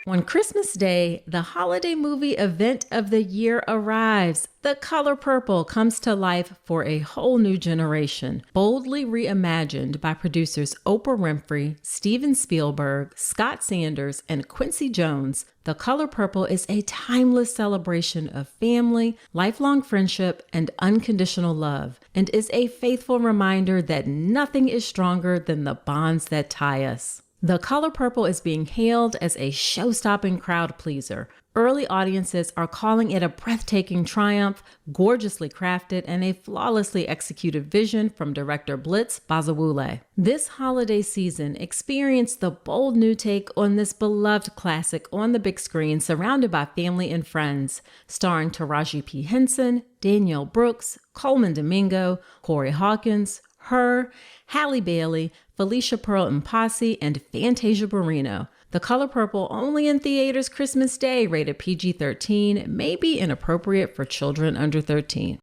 On Christmas Day, the holiday movie event of the year arrives. The Color Purple comes to life for a whole new generation. Boldly reimagined by producers Oprah Winfrey, Steven Spielberg, Scott Sanders, and Quincy Jones, The Color Purple is a timeless celebration of family, lifelong friendship, and unconditional love, and is a faithful reminder that nothing is stronger than the bonds that tie us. The Color Purple is being hailed as a show-stopping crowd pleaser. Early audiences are calling it a breathtaking triumph, gorgeously crafted, and a flawlessly executed vision from director Blitz Bazawule. This holiday season, experience the bold new take on this beloved classic on the big screen, surrounded by family and friends. Starring Taraji P. Henson, Danielle Brooks, Coleman Domingo, Corey Hawkins, Her, Halle Bailey, Felicia Pearl Mpasi, and Fantasia Barrino. The Color Purple, only in theaters Christmas Day, rated PG-13, may be inappropriate for children under 13.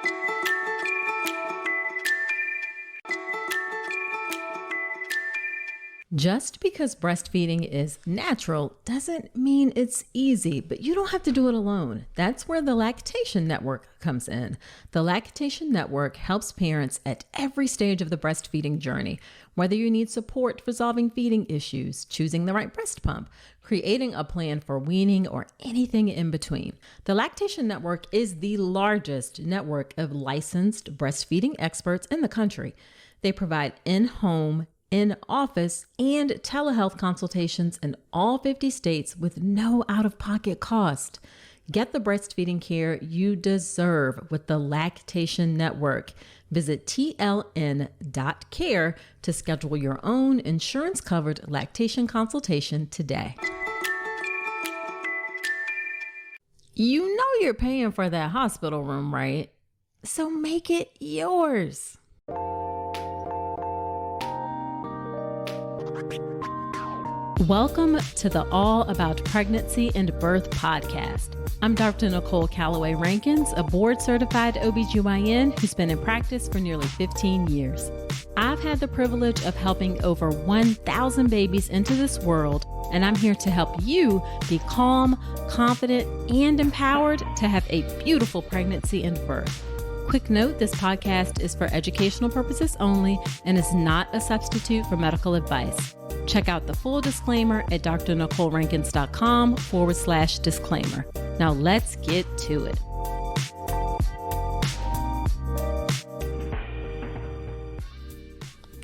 Just because breastfeeding is natural doesn't mean it's easy, but you don't have to do it alone. That's where the Lactation Network comes in. The Lactation Network helps parents at every stage of the breastfeeding journey, whether you need support resolving feeding issues, choosing the right breast pump, creating a plan for weaning, or anything in between. The Lactation Network is the largest network of licensed breastfeeding experts in the country. They provide in-home, in-office, and telehealth consultations in all 50 states with no out-of-pocket cost. Get the breastfeeding care you deserve with the Lactation Network. Visit tln.care to schedule your own insurance-covered lactation consultation today. You know you're paying for that hospital room, right? So make it yours. Welcome to the All About Pregnancy and Birth podcast. I'm Dr. Nicole Calloway Rankins, a board-certified OBGYN who's been in practice for nearly 15 years. I've had the privilege of helping over 1,000 babies into this world, and I'm here to help you be calm, confident, and empowered to have a beautiful pregnancy and birth. Quick note, this podcast is for educational purposes only and is not a substitute for medical advice. Check out the full disclaimer at drnicolerankins.com/disclaimer. Now let's get to it.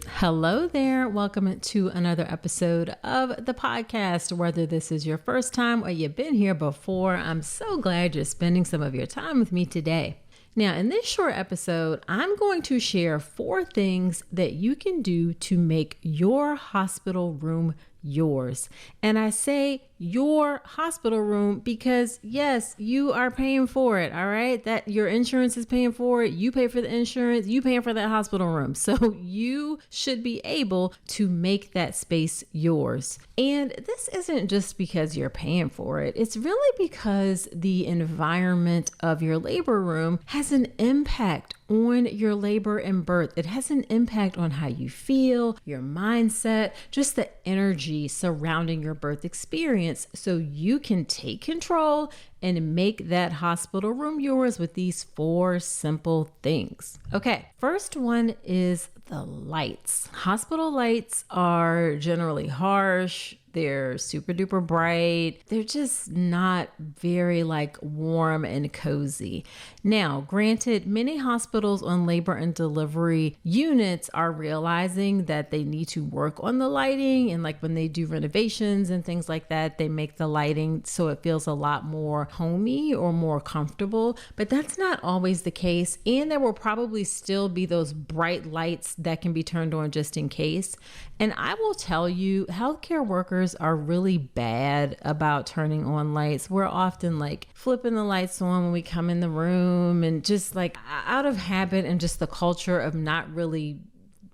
Hello there. Welcome to another episode of the podcast. Whether this is your first time or you've been here before, I'm so glad you're spending some of your time with me today. Now, in this short episode, I'm going to share 4 things that you can do to make your hospital room yours. And I say your hospital room because yes, you are paying for it. All right. That your insurance is paying for it. You pay for the insurance, you paying for that hospital room. So you should be able to make that space yours. And this isn't just because you're paying for it. It's really because the environment of your labor room has an impact on your labor and birth. It has an impact on how you feel, your mindset, just the energy surrounding your birth experience. So you can take control and make that hospital room yours with these 4 simple things. Okay, first one is the lights. Hospital lights are generally harsh. They're super duper bright. They're just not very warm and cozy. Now, granted, many hospitals on labor and delivery units are realizing that they need to work on the lighting, and when they do renovations and things like that, they make the lighting so it feels a lot more homey or more comfortable, but that's not always the case. And there will probably still be those bright lights that can be turned on just in case. And I will tell you, healthcare workers are really bad about turning on lights. We're often flipping the lights on when we come in the room, and just out of habit and just the culture of not really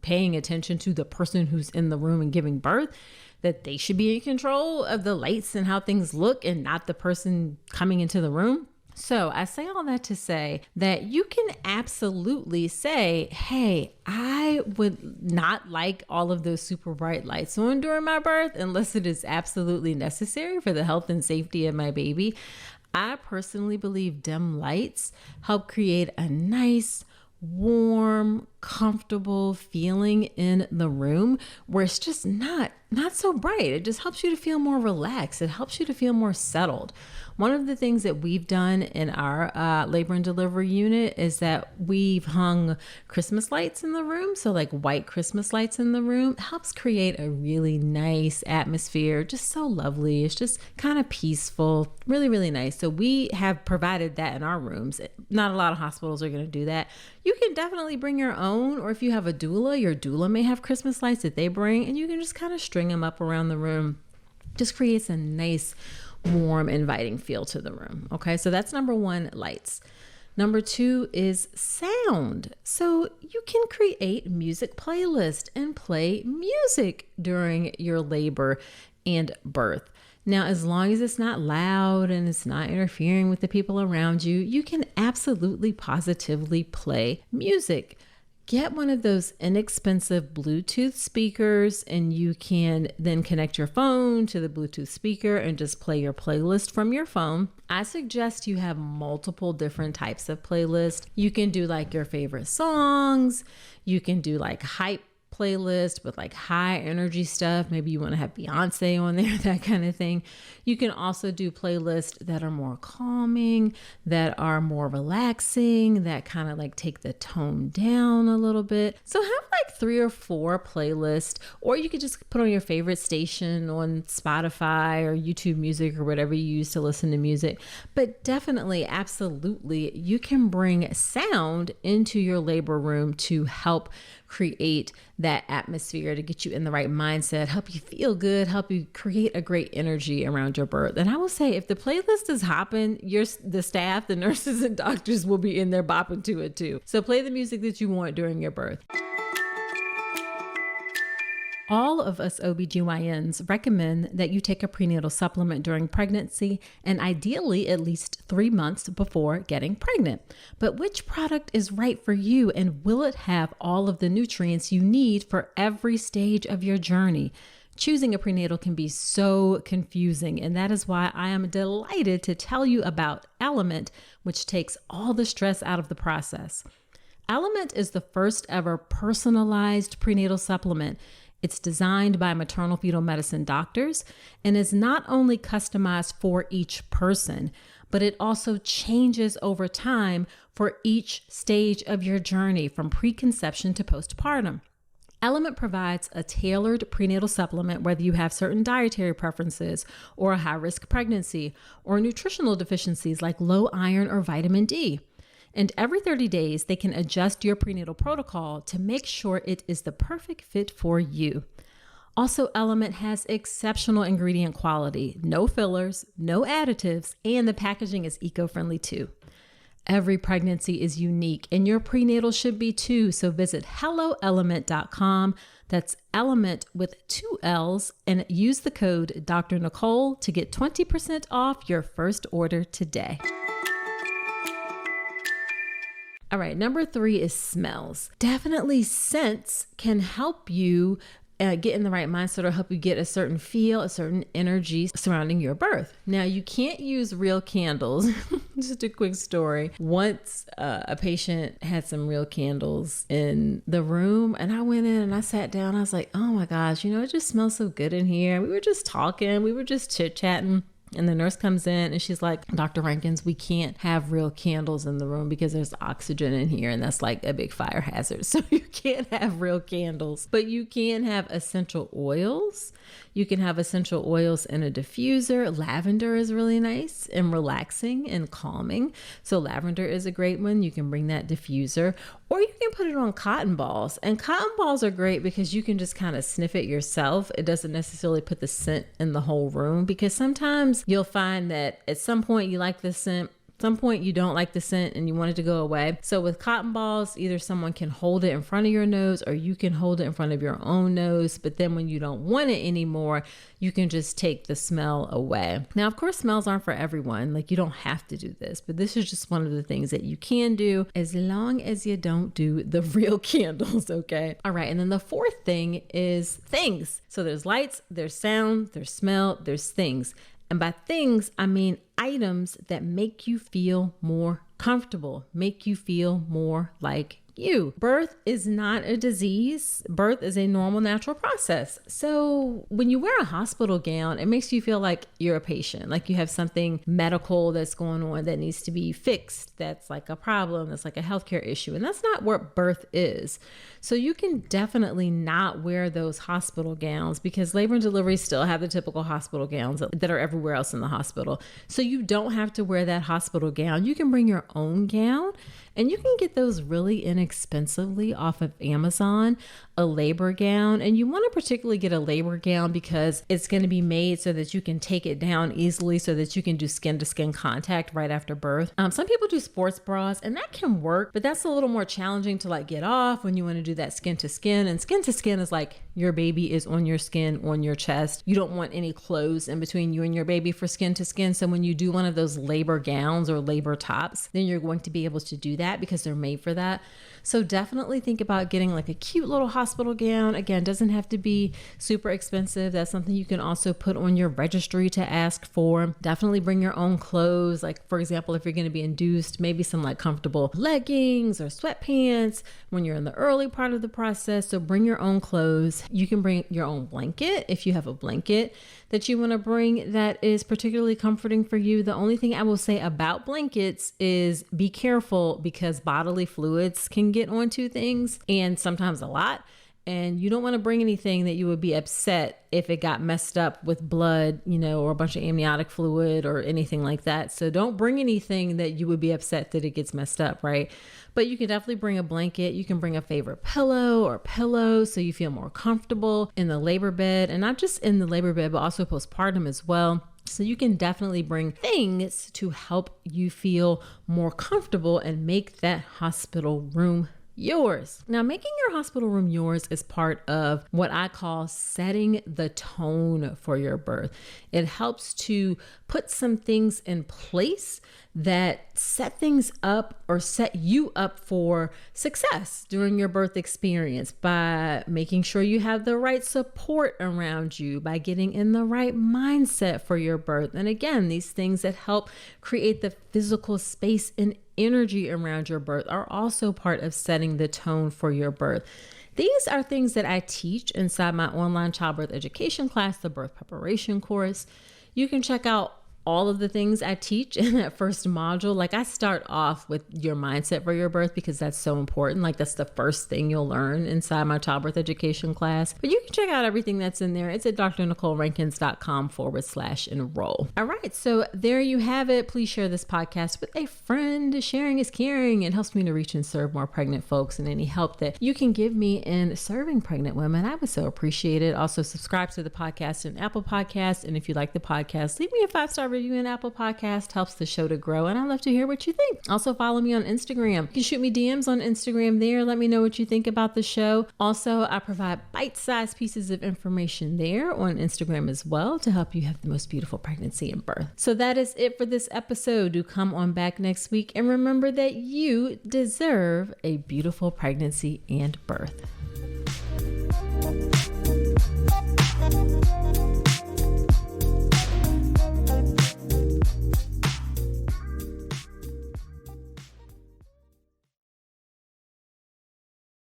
paying attention to the person who's in the room and giving birth, that they should be in control of the lights and how things look and not the person coming into the room. So I say all that to say that you can absolutely say, hey, I would not like all of those super bright lights on during my birth unless it is absolutely necessary for the health and safety of my baby. I personally believe dim lights help create a nice, warm, comfortable feeling in the room where it's just not so bright. It just helps you to feel more relaxed. It helps you to feel more settled. One of the things that we've done in our labor and delivery unit is that we've hung Christmas lights in the room. So like white Christmas lights in the room helps create a really nice atmosphere. Just so lovely. It's just kind of peaceful, really, really nice. So we have provided that in our rooms. Not a lot of hospitals are going to do that. You can definitely bring your own, or if you have a doula, your doula may have Christmas lights that they bring, and you can just kind of string them up around the room. Just creates a nice, warm, inviting feel to the room. Okay, so that's number one, lights. Number two is sound. So you can create music playlist and play music during your labor and birth. Now, as long as it's not loud and it's not interfering with the people around you, you can absolutely positively play music. Get one of those inexpensive Bluetooth speakers, and you can then connect your phone to the Bluetooth speaker and just play your playlist from your phone. I suggest you have multiple different types of playlists. You can do like your favorite songs. You can do like hype playlist with like high energy stuff. Maybe you want to have Beyonce on there, that kind of thing. You can also do playlists that are more calming, that are more relaxing, that kind of like take the tone down a little bit. So have like 3 or 4 playlists, or you could just put on your favorite station on Spotify or YouTube Music or whatever you use to listen to music. But definitely, absolutely, you can bring sound into your labor room to help create that atmosphere, to get you in the right mindset, help you feel good, help you create a great energy around your birth. And I will say, if the playlist is hopping, the staff, the nurses and doctors will be in there bopping to it too. So play the music that you want during your birth. All of us OBGYNs recommend that you take a prenatal supplement during pregnancy and ideally at least 3 months before getting pregnant. But which product is right for you, and will it have all of the nutrients you need for every stage of your journey? Choosing a prenatal can be so confusing, and that is why I am delighted to tell you about Element, which takes all the stress out of the process. Element is the first ever personalized prenatal supplement. It's designed by maternal fetal medicine doctors and is not only customized for each person, but it also changes over time for each stage of your journey from preconception to postpartum. Element provides a tailored prenatal supplement whether you have certain dietary preferences or a high-risk pregnancy or nutritional deficiencies like low iron or vitamin D. And every 30 days, they can adjust your prenatal protocol to make sure it is the perfect fit for you. Also, Element has exceptional ingredient quality, no fillers, no additives, and the packaging is eco-friendly too. Every pregnancy is unique, and your prenatal should be too. So visit helloelement.com. That's Element with 2 L's, and use the code Dr. Nicole to get 20% off your first order today. All right, number 3 is smells. Definitely scents can help you get in the right mindset or help you get a certain feel, a certain energy surrounding your birth. Now, you can't use real candles. Just a quick story. Once a patient had some real candles in the room, and I went in and I sat down. I was like, oh my gosh, it just smells so good in here. We were just talking. We were just chit-chatting. And the nurse comes in and she's like, Dr. Rankins, we can't have real candles in the room because there's oxygen in here and that's like a big fire hazard. So you can't have real candles, but you can have essential oils. You can have essential oils in a diffuser. Lavender is really nice and relaxing and calming. So lavender is a great one. You can bring that diffuser, or you can put it on cotton balls. And cotton balls are great because you can just kind of sniff it yourself. It doesn't necessarily put the scent in the whole room, because sometimes you'll find that at some point you like the scent, some point you don't like the scent and you want it to go away. So with cotton balls, either someone can hold it in front of your nose or you can hold it in front of your own nose. But then when you don't want it anymore, you can just take the smell away. Now, of course, smells aren't for everyone. Like, you don't have to do this, but this is just one of the things that you can do as long as you don't do the real candles, okay? All right, and then the fourth thing is things. So there's lights, there's sound, there's smell, there's things. And by things, I mean items that make you feel more comfortable, make you feel more like you. Birth is not a disease. Birth is a normal, natural process. So when you wear a hospital gown, it makes you feel like you're a patient, like you have something medical that's going on that needs to be fixed. That's like a problem. That's like a healthcare issue. And that's not what birth is. So you can definitely not wear those hospital gowns because labor and delivery still have the typical hospital gowns that are everywhere else in the hospital. So you don't have to wear that hospital gown. You can bring your own gown. And you can get those really inexpensively off of Amazon, a labor gown. And you want to particularly get a labor gown because it's going to be made so that you can take it down easily so that you can do skin to skin contact right after birth. Some people do sports bras and that can work, but that's a little more challenging to like get off when you want to do that skin to skin. And skin to skin is like your baby is on your skin, on your chest. You don't want any clothes in between you and your baby for skin to skin. So when you do one of those labor gowns or labor tops, then you're going to be able to do that because they're made for that. So definitely think about getting like a cute little hospital gown. Again, doesn't have to be super expensive. That's something you can also put on your registry to ask for. Definitely bring your own clothes. Like, for example, if you're going to be induced, maybe some like comfortable leggings or sweatpants when you're in the early part of the process. So bring your own clothes. You can bring your own blanket if you have a blanket that you want to bring that is particularly comforting for you. The only thing I will say about blankets is be careful because bodily fluids can get onto things and sometimes a lot. And you don't want to bring anything that you would be upset if it got messed up with blood, or a bunch of amniotic fluid or anything like that. So don't bring anything that you would be upset that it gets messed up, right? But you can definitely bring a blanket. You can bring a favorite pillow or pillows so you feel more comfortable in the labor bed, and not just in the labor bed, but also postpartum as well. So you can definitely bring things to help you feel more comfortable and make that hospital room yours. Now, making your hospital room yours is part of what I call setting the tone for your birth. It helps to put some things in place that set things up or set you up for success during your birth experience by making sure you have the right support around you, by getting in the right mindset for your birth. And again, these things that help create the physical space and energy around your birth are also part of setting the tone for your birth. These are things that I teach inside my online childbirth education class, the birth preparation course. You can check out all of the things I teach in that first module. Like, I start off with your mindset for your birth because that's so important. Like, that's the first thing you'll learn inside my childbirth education class. But you can check out everything that's in there. It's at drnicolerankins.com/enroll. All right. So there you have it. Please share this podcast with a friend. Sharing is caring. It helps me to reach and serve more pregnant folks, and any help that you can give me in serving pregnant women, I would so appreciate it. Also, subscribe to the podcast in Apple Podcasts. And if you like the podcast, leave me a 5-star review in Apple Podcast. Helps the show to grow, and I'd love to hear what you think. Also, follow me on Instagram. You can shoot me DMs on Instagram there. Let me know what you think about the show. Also, I provide bite-sized pieces of information there on Instagram as well to help you have the most beautiful pregnancy and birth. So that is it for this episode. Do come on back next week, and remember that you deserve a beautiful pregnancy and birth.